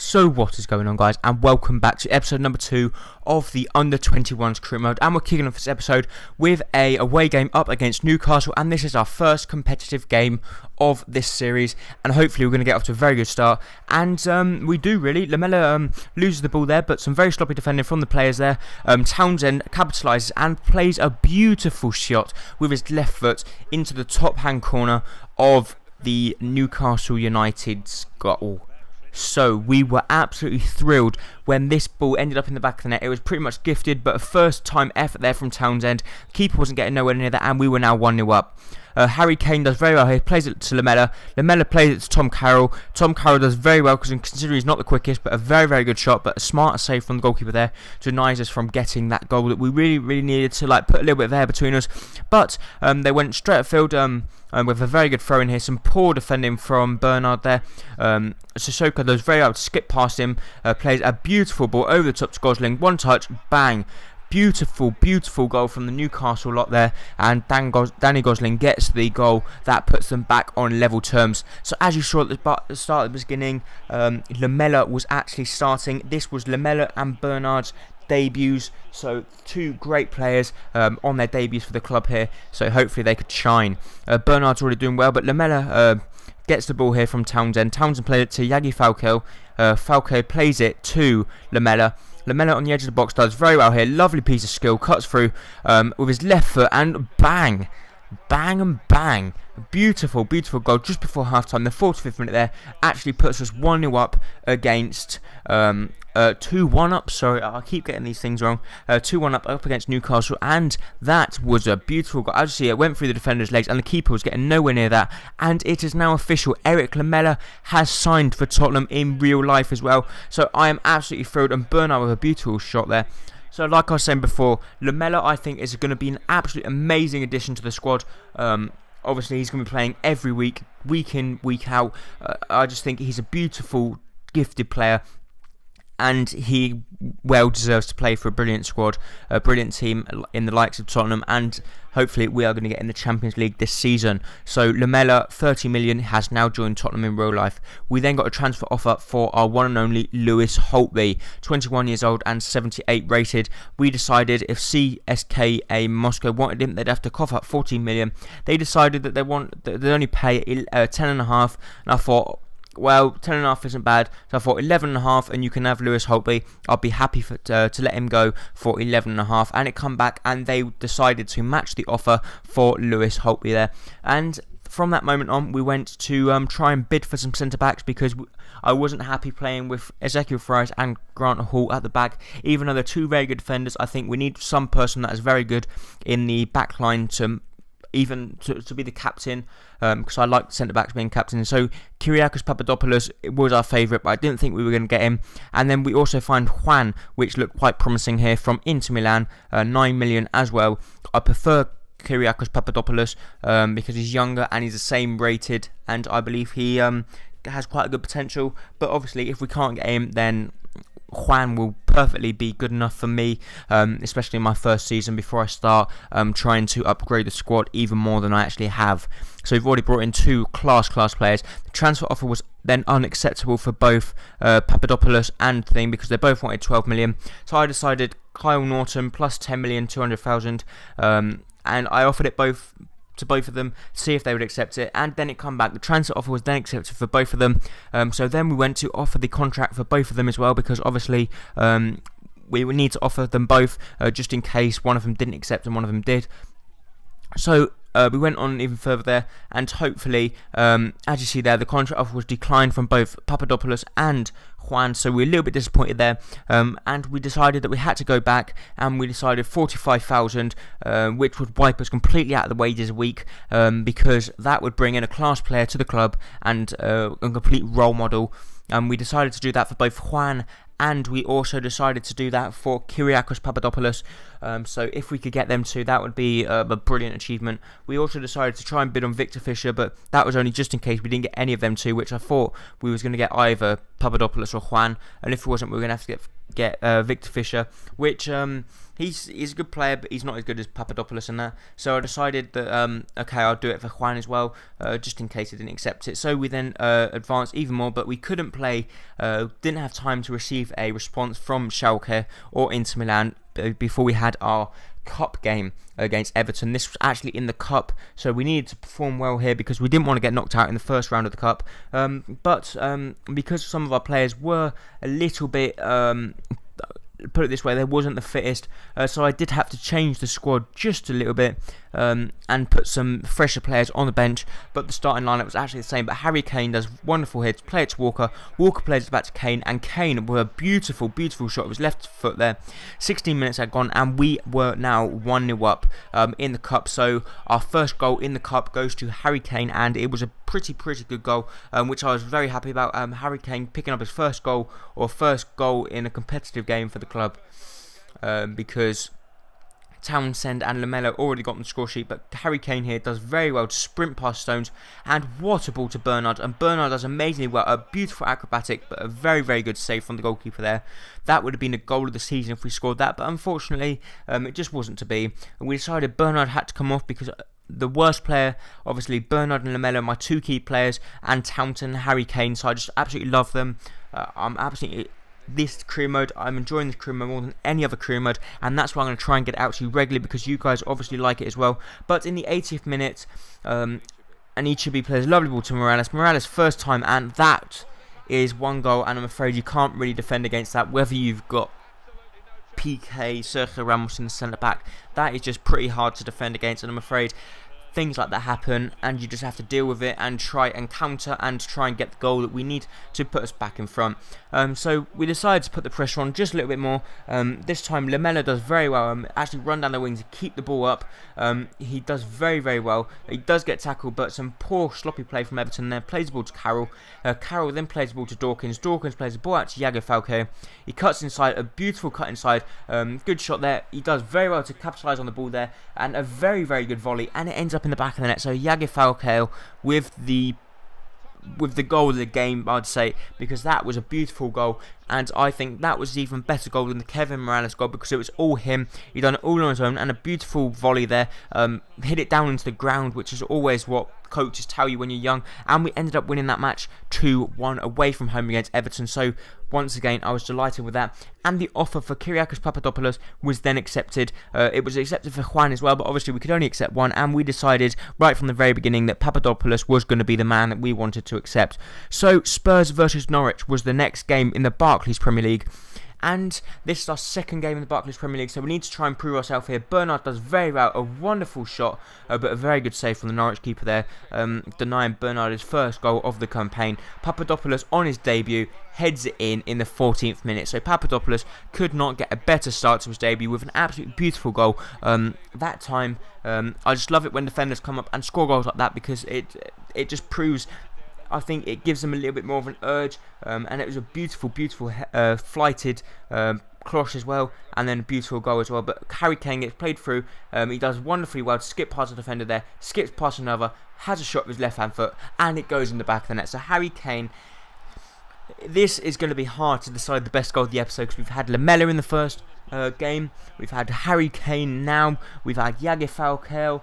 So what is going on, guys, and welcome back to episode number 2 of the Under-21s career mode. And we're kicking off this episode with a away game up against Newcastle, and this is our first competitive game of this series, and hopefully we're going to get off to a very good start. And we do really. Lamela loses the ball there, but some very sloppy defending from the players there. Townsend capitalises and plays a beautiful shot with his left foot into the top hand corner of the Newcastle United's goal. So we were absolutely thrilled when this ball ended up in the back of the net. It was pretty much gifted, but a first time effort there from Townsend. The keeper wasn't getting nowhere near that, and we were now 1-0 up. Harry Kane does very well here, plays it to Lamela. Lamela plays it to Tom Carroll. Tom Carroll does very well, because considering he's not the quickest, but a very, very good shot, but a smart save from the goalkeeper there to deny us from getting that goal that we really, really needed to put a little bit of air between us. But they went straight at field with a very good throw in here. Some poor defending from Bernard there. Sissoko does very well to skip past him, plays a beautiful ball over the top to Gosling. One touch, bang. Beautiful, beautiful goal from the Newcastle lot there, and Danny Gosling gets the goal that puts them back on level terms. So as you saw at the start of the beginning, Lamela was actually starting. This was Lamela and Bernard's debuts, so two great players on their debuts for the club here, so hopefully they could shine. Bernard's already doing well, but Lamela gets the ball here from Townsend. Townsend played it to Yagi Falcao. Falcao plays it to Lamela. Lamela on the edge of the box does very well here. Lovely piece of skill. Cuts through with his left foot and bang. Bang and bang. Beautiful, beautiful goal just before half-time. The 45th minute there actually puts us 1-0 up against 2-1 up. Sorry, I keep getting these things wrong. 2-1 up against Newcastle, and that was a beautiful goal. As you see, it went through the defender's legs, and the keeper was getting nowhere near that. And it is now official. Erik Lamela has signed for Tottenham in real life as well. So I am absolutely thrilled, and Bernard with a beautiful shot there. So like I was saying before, Lamela I think is going to be an absolutely amazing addition to the squad. Obviously he's going to be playing every week, week in, week out. I just think he's a beautiful, gifted player, and he well deserves to play for a brilliant squad, a brilliant team in the likes of Tottenham, and hopefully we are going to get in the Champions League this season. So Lamela, 30 million, has now joined Tottenham in real life. We then got a transfer offer for our one and only Lewis Holtby, 21 years old and 78 rated. We decided if CSKA Moscow wanted him, they'd have to cough up 14 million. They decided that they'd only pay 10.5, and I thought, well, 10.5 isn't bad, so I thought 11.5, and you can have Lewis Holtby. I'll be happy to let him go for 11.5, and it come back, and they decided to match the offer for Lewis Holtby there. And from that moment on, we went to try and bid for some centre backs, because I wasn't happy playing with Ezekiel Fries and Grant Hall at the back. Even though they're two very good defenders, I think we need some person that is very good in the back line to be the captain, because I like centre-backs being captain. So Kyriakos Papadopoulos was our favourite, but I didn't think we were going to get him. And then we also find Juan, which looked quite promising here, from Inter Milan, 9 million as well. I prefer Kyriakos Papadopoulos because he's younger and he's the same rated, and I believe he has quite a good potential. But obviously if we can't get him, then Juan will perfectly be good enough for me, especially in my first season before I start trying to upgrade the squad even more than I actually have. So we've already brought in two class players. The transfer offer was then unacceptable for both Papadopoulos and Thing, because they both wanted 12 million. So I decided Kyle Norton plus 10 million 200,000, and I offered it to both of them, see if they would accept it, and then it come back. The transfer offer was then accepted for both of them, so then we went to offer the contract for both of them as well, because obviously we would need to offer them both just in case one of them didn't accept and one of them did. So we went on even further there, and hopefully, as you see there, the contract offer was declined from both Papadopoulos and Juan, so we're a little bit disappointed there, and we decided that we had to go back, and we decided 45,000, which would wipe us completely out of the wages a week, because that would bring in a class player to the club and a complete role model. And we decided to do that for both Juan, and we also decided to do that for Kyriakos Papadopoulos. So if we could get them two, that would be a brilliant achievement. We also decided to try and bid on Victor Fisher, but that was only just in case we didn't get any of them two, which I thought we was going to get either Papadopoulos or Juan. And if it wasn't, we were going to have to get get Victor Fisher, which he's a good player, but he's not as good as Papadopoulos in that. So I decided that okay, I'll do it for Juan as well, just in case he didn't accept it. So we then advanced even more, but we couldn't play, didn't have time to receive a response from Schalke or Inter Milan before we had our cup game against Everton. This was actually in the cup, so we needed to perform well here because we didn't want to get knocked out in the first round of the cup. But because some of our players were a little bit, put it this way, they wasn't the fittest, so I did have to change the squad just a little bit and put some fresher players on the bench, but the starting lineup was actually the same. But Harry Kane does wonderful hits, play it to Walker, Walker plays it back to Kane, and Kane with a beautiful shot with his left foot there. 16 minutes had gone and we were now 1-0 up in the cup, so our first goal in the cup goes to Harry Kane, and it was a pretty good goal, which I was very happy about. Harry Kane picking up his first goal in a competitive game for the club, because Townsend and Lamela already got on the score sheet, but Harry Kane here does very well to sprint past Stones, and what a ball to Bernard, and Bernard does amazingly well, a beautiful acrobatic, but a very good save from the goalkeeper there. That would have been a goal of the season if we scored that, but unfortunately it just wasn't to be, and we decided Bernard had to come off because the worst player, obviously Bernard and Lamela, my two key players, and Townsend, Harry Kane, so I just absolutely love them. This career mode, I'm enjoying this career mode more than any other career mode, and that's why I'm going to try and get it out to you regularly, because you guys obviously like it as well. But in the 80th minute, Anichebe plays a lovely ball to Morales first time, and that is one goal, and I'm afraid you can't really defend against that, whether you've got PK, Sergio Ramos in the centre back. That is just pretty hard to defend against, and I'm afraid things like that happen, and you just have to deal with it and try and counter and try and get the goal that we need to put us back in front. So we decided to put the pressure on just a little bit more. This time Lamela does very well, actually run down the wings and keep the ball up. He does very well. He does get tackled, but some poor sloppy play from Everton there. Plays the ball to Carroll. Carroll then plays the ball to Dawkins. Dawkins plays the ball out to Iago Falcao. He cuts inside, a beautiful cut inside. Good shot there. He does very well to capitalise on the ball there, and a very good volley, and it ends up in the back of the net. So Iago Falcao with the goal of the game, I'd say, because that was a beautiful goal, and I think that was even better goal than the Kevin Morales goal, because it was all him. He done it all on his own, and a beautiful volley there, hit it down into the ground, which is always what coaches tell you when you're young, and we ended up winning that match 2-1 away from home against Everton. So once again, I was delighted with that, and the offer for Kyriakos Papadopoulos was then accepted. It was accepted for Juan as well, but obviously we could only accept one, and we decided right from the very beginning that Papadopoulos was going to be the man that we wanted to accept. So Spurs versus Norwich was the next game in the Barclays Premier League, and this is our second game in the Barclays Premier League, so we need to try and prove ourselves here. Bernard does very well, a wonderful shot, but a very good save from the Norwich keeper there, denying Bernard his first goal of the campaign. Papadopoulos on his debut heads it in the 14th minute, so Papadopoulos could not get a better start to his debut with an absolutely beautiful goal. That time, I just love it when defenders come up and score goals like that, because it just proves, I think it gives them a little bit more of an urge, and it was a beautiful flighted cross as well, and then a beautiful goal as well. But Harry Kane gets played through, he does wonderfully well to skip past the defender there, skips past another, has a shot with his left hand foot, and it goes in the back of the net. So Harry Kane, this is going to be hard to decide the best goal of the episode, because we've had Lamela in the first game, we've had Harry Kane now, we've had Iago Falcao,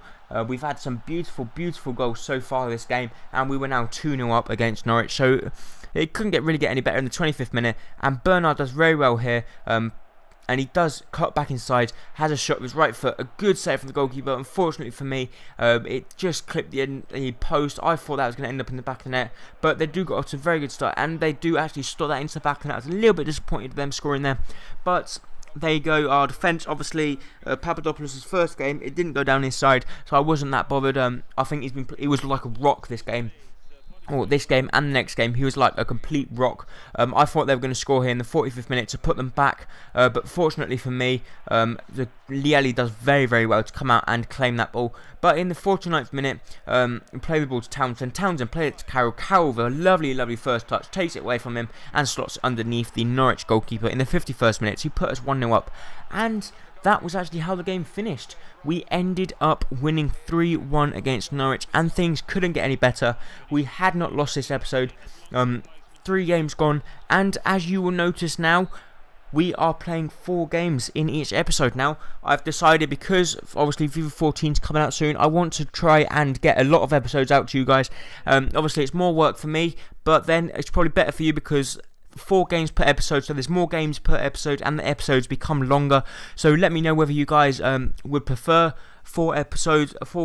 we've had some beautiful goals so far this game, and we were now 2-0 up against Norwich, so it couldn't really get any better in the 25th minute, and Bernard does very well here, and he does cut back inside, has a shot with his right foot, a good save from the goalkeeper. Unfortunately for me, it just clipped the post. I thought that was going to end up in the back of the net, but they do got off to a very good start, and they do actually slot that into the back of the net. I was a little bit disappointed with them scoring there, but there you go. Our defence, obviously, Papadopoulos' first game, it didn't go down his side, so I wasn't that bothered. I think he was like a rock this game. Or this game and the next game, he was like a complete rock. I thought they were going to score here in the 45th minute to put them back, but fortunately for me, Lieli does very well to come out and claim that ball. But in the 49th minute, play the ball to Townsend. Townsend played it to Carroll. Carroll with a lovely first touch, takes it away from him and slots underneath the Norwich goalkeeper in the 51st minute. So he put us 1-0 up, and that was actually how the game finished. We ended up winning 3-1 against Norwich, and things couldn't get any better. We had not lost this episode. 3 games gone, and as you will notice now, we are playing 4 games in each episode. Now, I've decided, because obviously FIFA 14 is coming out soon, I want to try and get a lot of episodes out to you guys. Obviously, it's more work for me, but then it's probably better for you because 4 games per episode, so there's more games per episode and the episodes become longer. So let me know whether you guys would prefer 4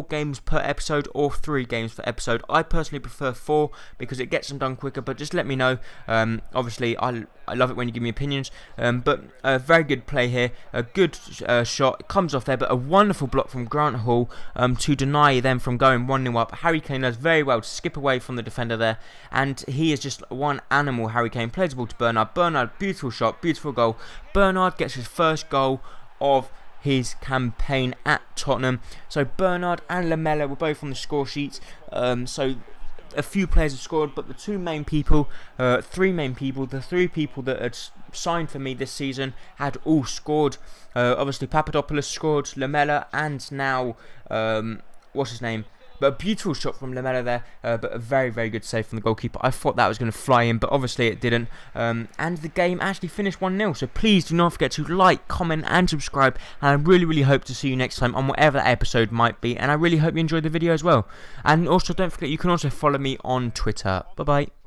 games per episode, or 3 games per episode. I personally prefer 4 because it gets them done quicker, but just let me know. Obviously, I love it when you give me opinions, but a very good play here, a good shot, it comes off there, but a wonderful block from Grant Hall to deny them from going 1-0 up. Harry Kane does very well to skip away from the defender there, and he is just one animal. Harry Kane plays the ball to Bernard, beautiful shot, beautiful goal. Bernard gets his first goal of his campaign at Tottenham. So Bernard and Lamela were both on the score sheets. So a few players have scored, but the 3 main people, the 3 people that had signed for me this season had all scored. Obviously Papadopoulos scored, Lamela, and now what's his name? But a beautiful shot from Lamela there, but a very, very good save from the goalkeeper. I thought that was going to fly in, but obviously it didn't. And the game actually finished 1-0. So please do not forget to like, comment, and subscribe. And I really, really hope to see you next time on whatever that episode might be. And I really hope you enjoyed the video as well. And also, don't forget, you can also follow me on Twitter. Bye-bye.